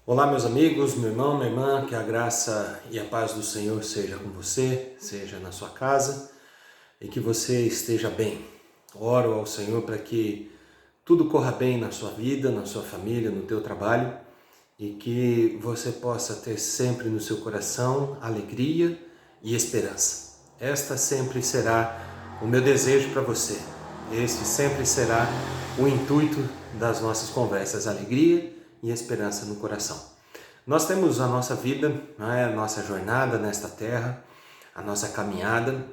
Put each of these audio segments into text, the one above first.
Olá, meus amigos, meu irmão, minha irmã, que a graça e a paz do Senhor seja com você, seja na sua casa e que você esteja bem. Oro ao Senhor para que tudo corra bem na sua vida, na sua família, no teu trabalho e que você possa ter sempre no seu coração alegria e esperança. Esta sempre será o meu desejo para você. Este sempre será o intuito das nossas conversas, alegria e esperança no coração. Nós temos a nossa vida, a nossa jornada nesta terra, a nossa caminhada,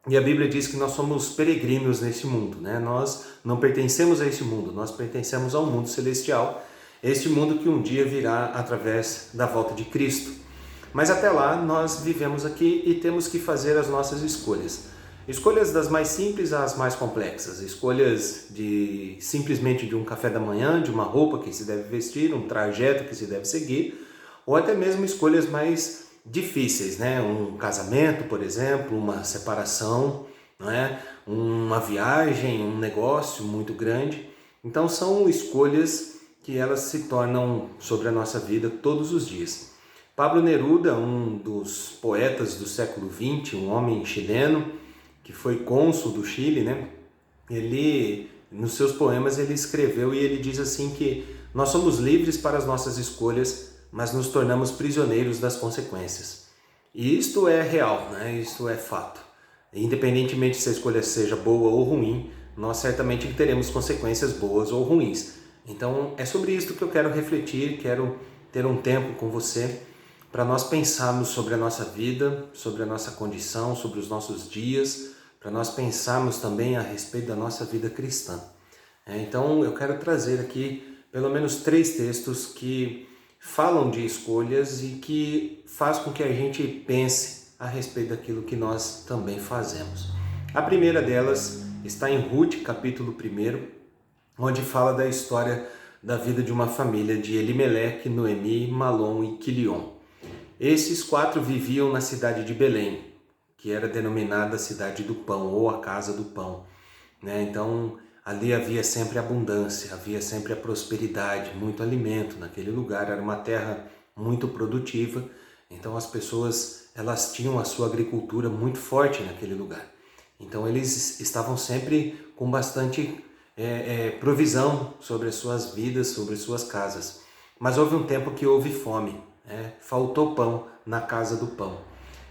e a Bíblia diz que nós somos peregrinos neste mundo, Nós não pertencemos a este mundo, nós pertencemos ao mundo celestial, este mundo que um dia virá através da volta de Cristo. Mas até lá nós vivemos aqui e temos que fazer as nossas escolhas. Escolhas das mais simples às mais complexas, escolhas de simplesmente de um café da manhã, de uma roupa que se deve vestir, um trajeto que se deve seguir, ou até mesmo escolhas mais difíceis, Um casamento, por exemplo, uma separação, Uma viagem, um negócio muito grande. Então são escolhas que elas se tornam sobre a nossa vida todos os dias. Pablo Neruda, um dos poetas do século XX, um homem chileno, que foi cônsul do Chile, Ele, nos seus poemas, ele escreveu e ele diz assim que nós somos livres para as nossas escolhas, mas nos tornamos prisioneiros das consequências. E isto é real, Isto é fato. Independentemente se a escolha seja boa ou ruim, nós certamente teremos consequências boas ou ruins. Então é sobre isso que eu quero refletir, quero ter um tempo com você para nós pensarmos sobre a nossa vida, sobre a nossa condição, sobre os nossos dias, para nós pensarmos também a respeito da nossa vida cristã. Então eu quero trazer aqui pelo menos 3 textos que falam de escolhas e que faz com que a gente pense a respeito daquilo que nós também fazemos. A primeira delas está em Ruth, capítulo 1, onde fala da história da vida de uma família de Elimeleque, Noemi, Malom e Quilion. Esses 4 viviam na cidade de Belém, que era denominada Cidade do Pão ou a Casa do Pão. Então ali havia sempre abundância, havia sempre a prosperidade, muito alimento naquele lugar, era uma terra muito produtiva, então as pessoas elas tinham a sua agricultura muito forte naquele lugar. Então eles estavam sempre com bastante provisão sobre as suas vidas, sobre as suas casas. Mas houve um tempo que houve fome, faltou pão na casa do pão.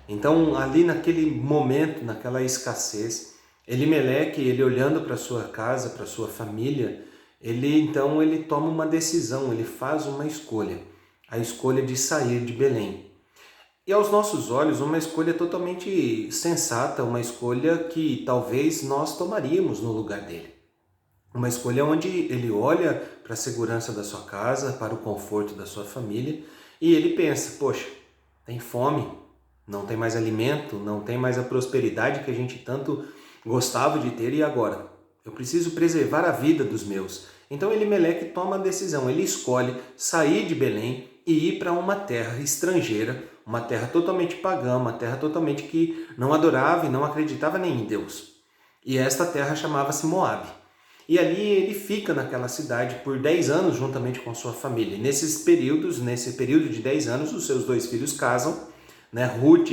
Então ali naquele momento, naquela escassez, Elimeleque, ele olhando para sua casa, para sua família, ele toma uma decisão, ele faz uma escolha, a escolha de sair de Belém. E aos nossos olhos, uma escolha totalmente sensata, uma escolha que talvez nós tomaríamos no lugar dele. Uma escolha onde ele olha para a segurança da sua casa, para o conforto da sua família, e ele pensa, poxa, tem fome, não tem mais alimento, não tem mais a prosperidade que a gente tanto gostava de ter, e agora? Eu preciso preservar a vida dos meus. Então Elimeleque toma a decisão, ele escolhe sair de Belém e ir para uma terra estrangeira, uma terra totalmente pagã, uma terra totalmente que não adorava e não acreditava nem em Deus. E esta terra chamava-se Moabe. E ali ele fica naquela cidade por 10 anos juntamente com sua família. E nesse período de 10 anos, os seus 2 filhos casam, Ruth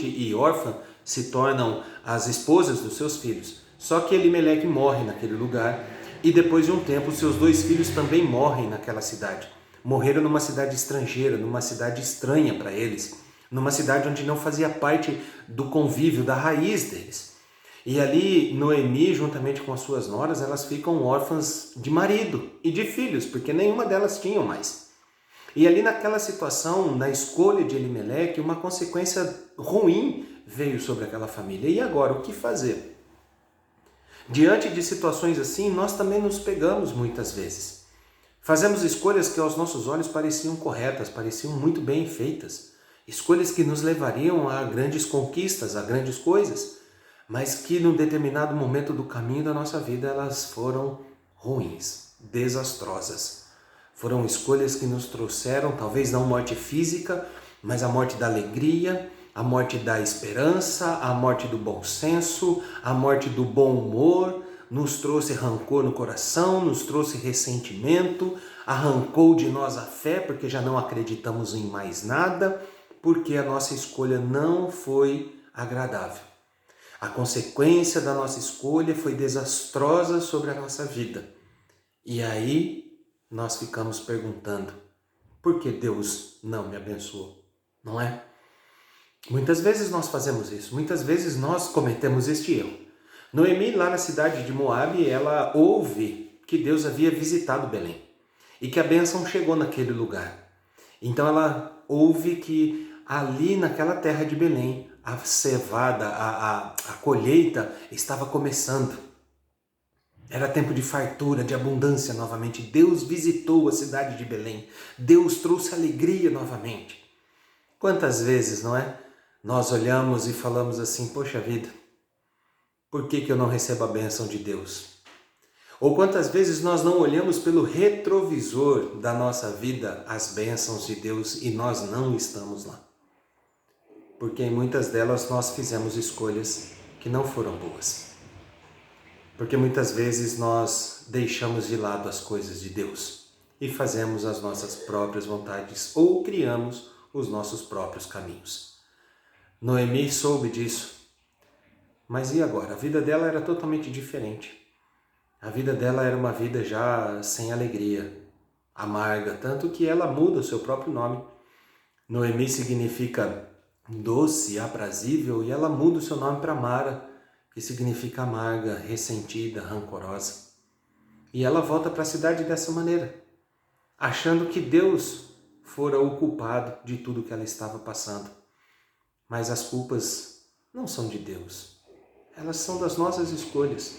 e Orfa se tornam as esposas dos seus filhos. Só que Elimeleque morre naquele lugar e depois de um tempo os seus 2 filhos também morrem naquela cidade. Morreram numa cidade estrangeira, numa cidade estranha para eles, numa cidade onde não fazia parte do convívio, da raiz deles. E ali Noemi, juntamente com as suas noras, elas ficam órfãs de marido e de filhos, porque nenhuma delas tinham mais. E ali naquela situação, na escolha de Elimeleque, uma consequência ruim veio sobre aquela família. E agora, o que fazer? Diante de situações assim, nós também nos pegamos muitas vezes. Fazemos escolhas que aos nossos olhos pareciam corretas, pareciam muito bem feitas. Escolhas que nos levariam a grandes conquistas, a grandes coisas, mas que num determinado momento do caminho da nossa vida elas foram ruins, desastrosas. Foram escolhas que nos trouxeram, talvez não morte física, mas a morte da alegria, a morte da esperança, a morte do bom senso, a morte do bom humor, nos trouxe rancor no coração, nos trouxe ressentimento, arrancou de nós a fé porque já não acreditamos em mais nada, porque a nossa escolha não foi agradável. A consequência da nossa escolha foi desastrosa sobre a nossa vida. E aí nós ficamos perguntando, por que Deus não me abençoou? Não é? Muitas vezes nós fazemos isso, muitas vezes nós cometemos este erro. Noemi, lá na cidade de Moabe, ela ouve que Deus havia visitado Belém e que a bênção chegou naquele lugar. Então ela ouve que ali naquela terra de Belém, a cevada, a colheita estava começando. Era tempo de fartura, de abundância novamente. Deus visitou a cidade de Belém. Deus trouxe alegria novamente. Quantas vezes, não é? Nós olhamos e falamos assim, poxa vida, por que eu não recebo a bênção de Deus? Ou quantas vezes nós não olhamos pelo retrovisor da nossa vida as bênçãos de Deus e nós não estamos lá? Porque em muitas delas nós fizemos escolhas que não foram boas. Porque muitas vezes nós deixamos de lado as coisas de Deus e fazemos as nossas próprias vontades ou criamos os nossos próprios caminhos. Noemi soube disso, mas e agora? A vida dela era totalmente diferente. A vida dela era uma vida já sem alegria, amarga, tanto que ela muda o seu próprio nome. Noemi significa doce, aprazível, e ela muda o seu nome para Mara, que significa amarga, ressentida, rancorosa. E ela volta para a cidade dessa maneira, achando que Deus fora o culpado de tudo que ela estava passando. Mas as culpas não são de Deus, elas são das nossas escolhas.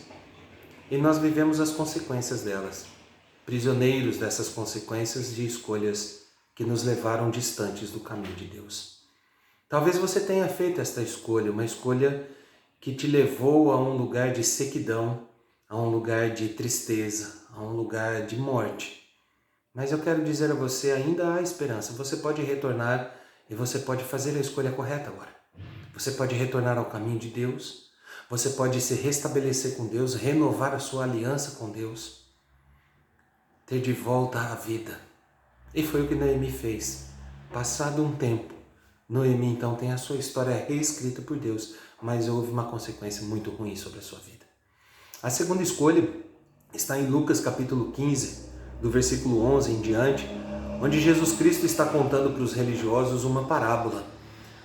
E nós vivemos as consequências delas, prisioneiros dessas consequências de escolhas que nos levaram distantes do caminho de Deus. Talvez você tenha feito esta escolha, uma escolha que te levou a um lugar de sequidão, a um lugar de tristeza, a um lugar de morte. Mas eu quero dizer a você, ainda há esperança. Você pode retornar e você pode fazer a escolha correta agora. Você pode retornar ao caminho de Deus. Você pode se restabelecer com Deus, renovar a sua aliança com Deus. Ter de volta a vida. E foi o que Noemi fez. Passado um tempo, Noemi então tem a sua história reescrita por Deus, mas houve uma consequência muito ruim sobre a sua vida. A segunda escolha está em Lucas capítulo 15, do versículo 11 em diante, onde Jesus Cristo está contando para os religiosos uma parábola,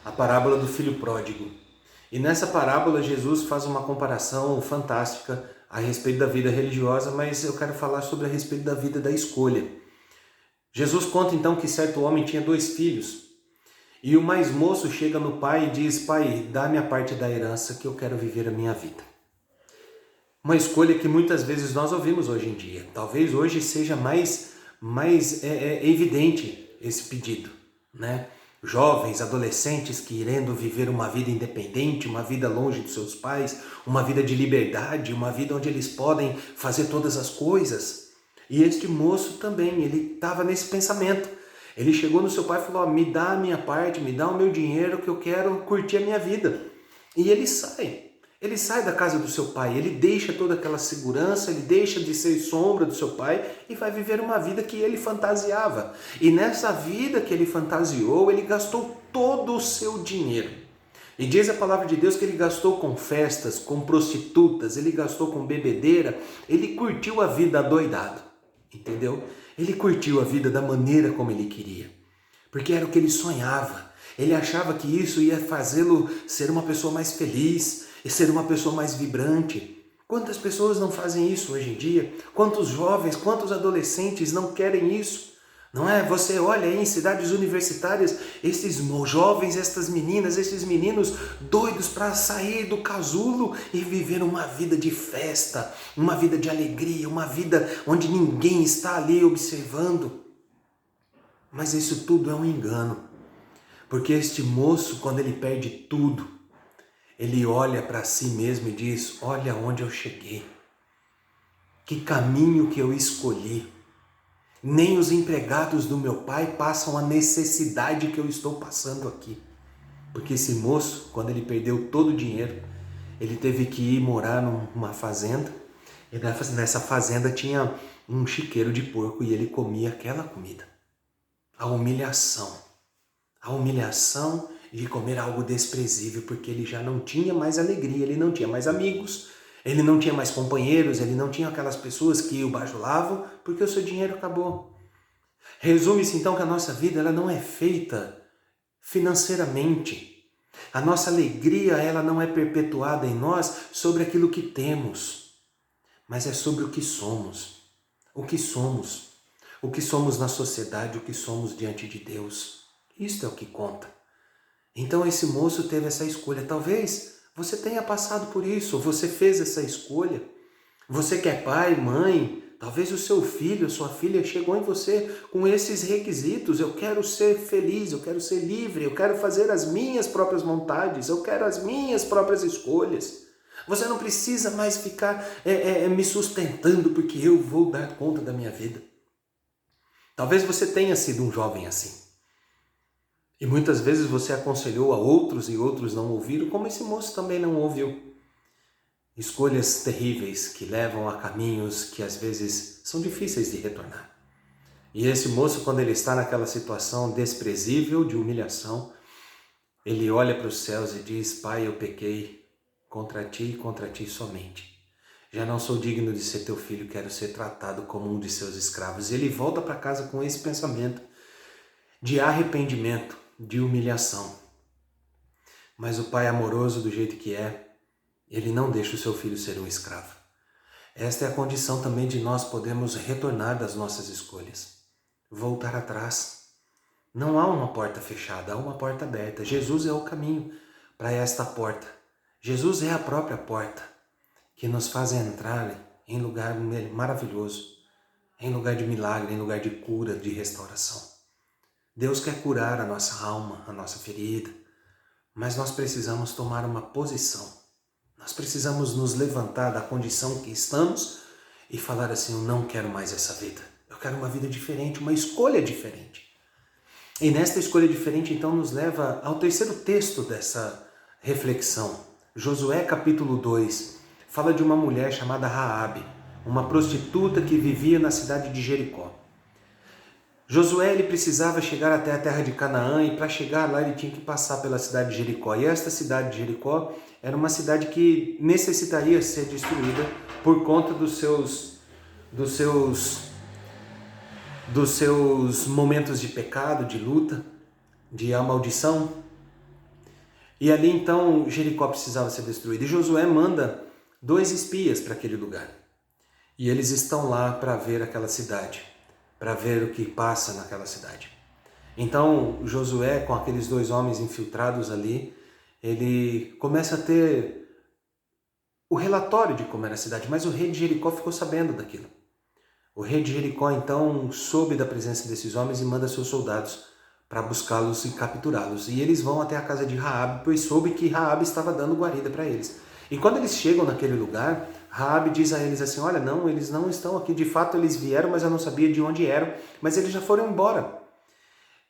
a parábola do filho pródigo. E nessa parábola Jesus faz uma comparação fantástica a respeito da vida religiosa, mas eu quero falar sobre a respeito da vida da escolha. Jesus conta então que certo homem tinha 2 filhos, e o mais moço chega no pai e diz, pai, dá-me a parte da herança que eu quero viver a minha vida. Uma escolha que muitas vezes nós ouvimos hoje em dia. Talvez hoje seja mais evidente esse pedido, né? Jovens, adolescentes querendo viver uma vida independente, uma vida longe dos seus pais, uma vida de liberdade, uma vida onde eles podem fazer todas as coisas. E este moço também, ele estava nesse pensamento. Ele chegou no seu pai e falou, me dá a minha parte, me dá o meu dinheiro que eu quero curtir a minha vida. E ele sai da casa do seu pai, ele deixa toda aquela segurança, ele deixa de ser sombra do seu pai e vai viver uma vida que ele fantasiava. E nessa vida que ele fantasiou, ele gastou todo o seu dinheiro. E diz a palavra de Deus que ele gastou com festas, com prostitutas, ele gastou com bebedeira, ele curtiu a vida adoidado, entendeu? Ele curtiu a vida da maneira como ele queria, porque era o que ele sonhava. Ele achava que isso ia fazê-lo ser uma pessoa mais feliz e ser uma pessoa mais vibrante. Quantas pessoas não fazem isso hoje em dia? Quantos jovens, quantos adolescentes não querem isso? Não é? Você olha aí em cidades universitárias, esses jovens, estas meninas, esses meninos doidos para sair do casulo e viver uma vida de festa, uma vida de alegria, uma vida onde ninguém está ali observando. Mas isso tudo é um engano, porque este moço, quando ele perde tudo, ele olha para si mesmo e diz, olha onde eu cheguei, que caminho que eu escolhi. Nem os empregados do meu pai passam a necessidade que eu estou passando aqui. Porque esse moço, quando ele perdeu todo o dinheiro, ele teve que ir morar numa fazenda, E nessa fazenda tinha um chiqueiro de porco e ele comia aquela comida. A humilhação de comer algo desprezível, porque ele já não tinha mais alegria, ele não tinha mais amigos, ele não tinha mais companheiros, ele não tinha aquelas pessoas que o bajulavam, porque o seu dinheiro acabou. Resume-se então que a nossa vida ela não é feita financeiramente. A nossa alegria ela não é perpetuada em nós sobre aquilo que temos, mas é sobre o que somos. O que somos. O que somos na sociedade, o que somos diante de Deus. Isto é o que conta. Então esse moço teve essa escolha. Talvez você tenha passado por isso, você fez essa escolha. Você que é pai, mãe, talvez o seu filho, a sua filha chegou em você com esses requisitos. Eu quero ser feliz, eu quero ser livre, eu quero fazer as minhas próprias vontades, eu quero as minhas próprias escolhas. Você não precisa mais ficar me sustentando porque eu vou dar conta da minha vida. Talvez você tenha sido um jovem assim. E muitas vezes você aconselhou a outros e outros não ouviram, como esse moço também não ouviu. Escolhas terríveis que levam a caminhos que às vezes são difíceis de retornar. E esse moço, quando ele está naquela situação desprezível de humilhação, ele olha para os céus e diz: Pai, eu pequei contra ti e contra ti somente. Já não sou digno de ser teu filho, quero ser tratado como um de seus escravos. E ele volta para casa com esse pensamento de arrependimento, de humilhação. Mas o pai amoroso do jeito que é, ele não deixa o seu filho ser um escravo. Esta é a condição também de nós podermos retornar das nossas escolhas. Voltar atrás. Não há uma porta fechada, há uma porta aberta. Jesus é o caminho para esta porta. Jesus é a própria porta que nos faz entrar em lugar maravilhoso, em lugar de milagre, em lugar de cura, de restauração. Deus quer curar a nossa alma, a nossa ferida, mas nós precisamos tomar uma posição. Nós precisamos nos levantar da condição que estamos e falar assim: eu não quero mais essa vida. Eu quero uma vida diferente, uma escolha diferente. E nesta escolha diferente, então, nos leva ao terceiro texto dessa reflexão. Josué capítulo 2 fala de uma mulher chamada Raabe, uma prostituta que vivia na cidade de Jericó. Josué ele precisava chegar até a terra de Canaã e para chegar lá ele tinha que passar pela cidade de Jericó. E esta cidade de Jericó era uma cidade que necessitaria ser destruída por conta dos seus momentos de pecado, de luta, de amaldição. E ali então Jericó precisava ser destruída. E Josué manda 2 espias para aquele lugar. E eles estão lá para ver aquela cidade, para ver o que passa naquela cidade. Então Josué, com aqueles 2 homens infiltrados ali, ele começa a ter o relatório de como era a cidade, mas o rei de Jericó ficou sabendo daquilo. O rei de Jericó então soube da presença desses homens e manda seus soldados para buscá-los e capturá-los. E eles vão até a casa de Raabe, pois soube que Raabe estava dando guarida para eles. E quando eles chegam naquele lugar, Raabe diz a eles assim: olha, não, eles não estão aqui, de fato eles vieram, mas eu não sabia de onde eram, mas eles já foram embora.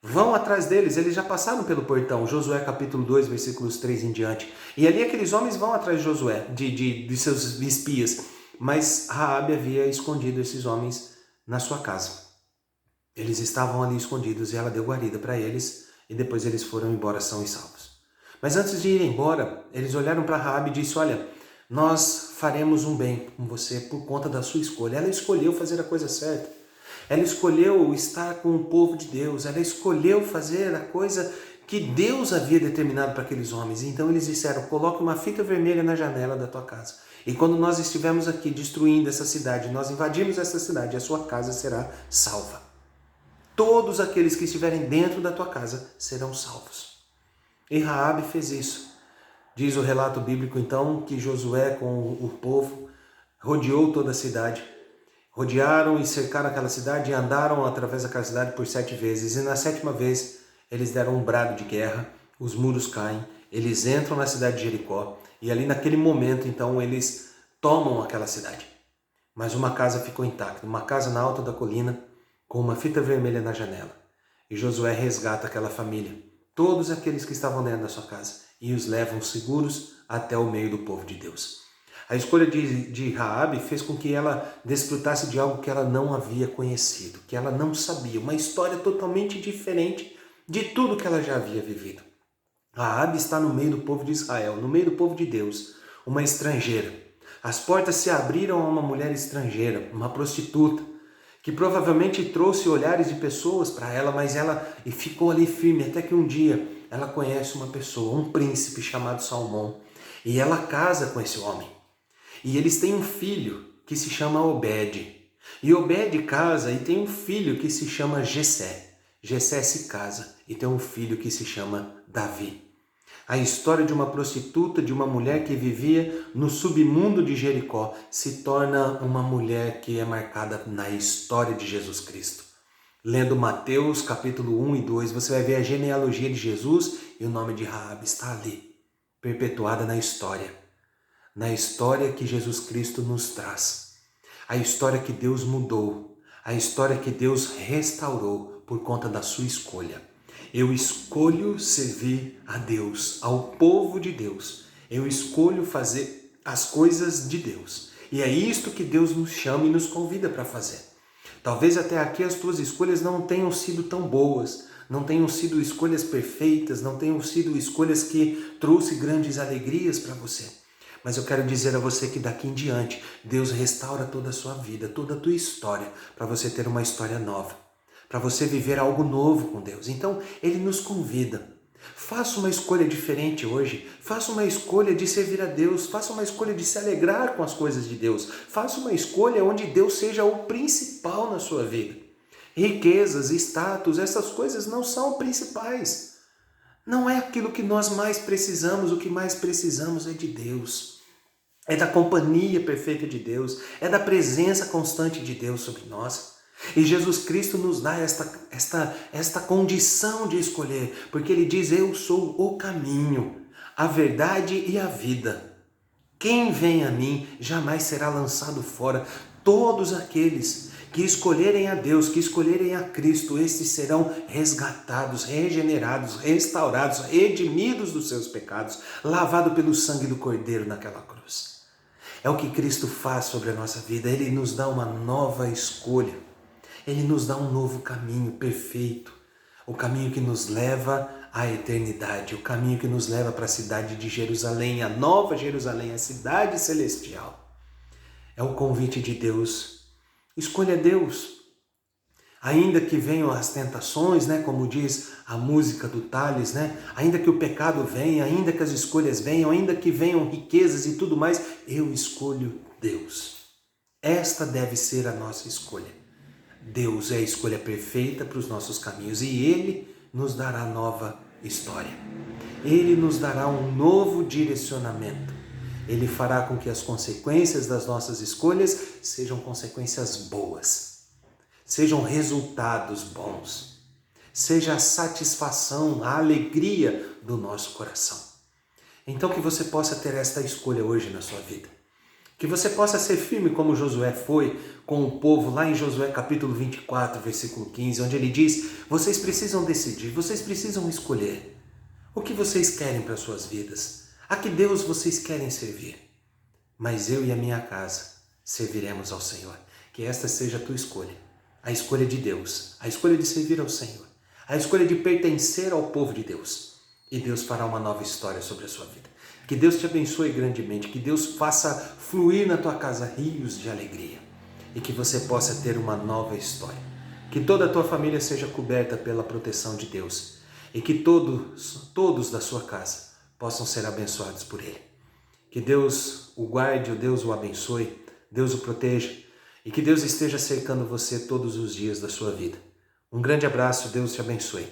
Vão atrás deles, eles já passaram pelo portão. Josué capítulo 2, versículos 3 em diante. E ali aqueles homens vão atrás de Josué, de seus espias, mas Raabe havia escondido esses homens na sua casa. Eles estavam ali escondidos e ela deu guarida para eles e depois eles foram embora são e salvos. Mas antes de ir embora, eles olharam para Raabe e disseram: olha, nós faremos um bem com você por conta da sua escolha. Ela escolheu fazer a coisa certa. Ela escolheu estar com o povo de Deus. Ela escolheu fazer a coisa que Deus havia determinado para aqueles homens. Então eles disseram: coloque uma fita vermelha na janela da tua casa. E quando nós estivermos aqui destruindo essa cidade, nós invadirmos essa cidade, a sua casa será salva. Todos aqueles que estiverem dentro da tua casa serão salvos. E Raabe fez isso. Diz o relato bíblico então que Josué com o povo rodeou toda a cidade. Rodearam e cercaram aquela cidade e andaram através daquela cidade por 7 vezes. E na 7ª vez eles deram um brado de guerra, os muros caem, eles entram na cidade de Jericó e ali naquele momento então eles tomam aquela cidade. Mas uma casa ficou intacta, uma casa na alta da colina com uma fita vermelha na janela. E Josué resgata aquela família, todos aqueles que estavam dentro da sua casa, e os levam seguros até o meio do povo de Deus. A escolha de Raabe fez com que ela desfrutasse de algo que ela não havia conhecido, que ela não sabia, uma história totalmente diferente de tudo que ela já havia vivido. Raabe está no meio do povo de Israel, no meio do povo de Deus, uma estrangeira. As portas se abriram a uma mulher estrangeira, uma prostituta, que provavelmente trouxe olhares de pessoas para ela, mas ela ficou ali firme, até que um dia ela conhece uma pessoa, um príncipe chamado Salmão, e ela casa com esse homem. E eles têm um filho que se chama Obed. E Obed casa e tem um filho que se chama Jessé. Jessé se casa e tem um filho que se chama Davi. A história de uma prostituta, de uma mulher que vivia no submundo de Jericó, se torna uma mulher que é marcada na história de Jesus Cristo. Lendo Mateus capítulo 1 e 2, você vai ver a genealogia de Jesus e o nome de Raabe está ali, perpetuada na história que Jesus Cristo nos traz. A história que Deus mudou, a história que Deus restaurou por conta da sua escolha. Eu escolho servir a Deus, ao povo de Deus. Eu escolho fazer as coisas de Deus. E é isto que Deus nos chama e nos convida para fazer. Talvez até aqui as tuas escolhas não tenham sido tão boas, não tenham sido escolhas perfeitas, não tenham sido escolhas que trouxeram grandes alegrias para você. Mas eu quero dizer a você que daqui em diante, Deus restaura toda a sua vida, toda a tua história, para você ter uma história nova, para você viver algo novo com Deus. Então, Ele nos convida. Faça uma escolha diferente hoje, faça uma escolha de servir a Deus, faça uma escolha de se alegrar com as coisas de Deus, faça uma escolha onde Deus seja o principal na sua vida. Riquezas, status, essas coisas não são principais. Não é aquilo que nós mais precisamos, o que mais precisamos é de Deus. É da companhia perfeita de Deus, é da presença constante de Deus sobre nós. E Jesus Cristo nos dá esta condição de escolher, porque Ele diz, eu sou o caminho, a verdade e a vida. Quem vem a mim jamais será lançado fora. Todos aqueles que escolherem a Deus, que escolherem a Cristo, estes serão resgatados, regenerados, restaurados, redimidos dos seus pecados, lavados pelo sangue do Cordeiro naquela cruz. É o que Cristo faz sobre a nossa vida, Ele nos dá uma nova escolha, Ele nos dá um novo caminho perfeito, o caminho que nos leva à eternidade, o caminho que nos leva para a cidade de Jerusalém, a nova Jerusalém, a cidade celestial. É o convite de Deus. Escolha Deus. Ainda que venham as tentações, como diz a música do Tales, ainda que o pecado venha, ainda que as escolhas venham, ainda que venham riquezas e tudo mais, eu escolho Deus. Esta deve ser a nossa escolha. Deus é a escolha perfeita para os nossos caminhos e Ele nos dará nova história. Ele nos dará um novo direcionamento. Ele fará com que as consequências das nossas escolhas sejam consequências boas, sejam resultados bons, seja a satisfação, a alegria do nosso coração. Então que você possa ter esta escolha hoje na sua vida. Que você possa ser firme como Josué foi com o povo lá em Josué capítulo 24, versículo 15, onde ele diz, vocês precisam decidir, vocês precisam escolher o que vocês querem para as suas vidas. A que Deus vocês querem servir? Mas eu e a minha casa serviremos ao Senhor. Que esta seja a tua escolha. A escolha de Deus. A escolha de servir ao Senhor. A escolha de pertencer ao povo de Deus. E Deus fará uma nova história sobre a sua vida. Que Deus te abençoe grandemente. Que Deus faça fluir na tua casa rios de alegria. E que você possa ter uma nova história. Que toda a tua família seja coberta pela proteção de Deus. E que todos da sua casa possam ser abençoados por Ele. Que Deus o guarde, Deus o abençoe, Deus o proteja e que Deus esteja cercando você todos os dias da sua vida. Um grande abraço, Deus te abençoe.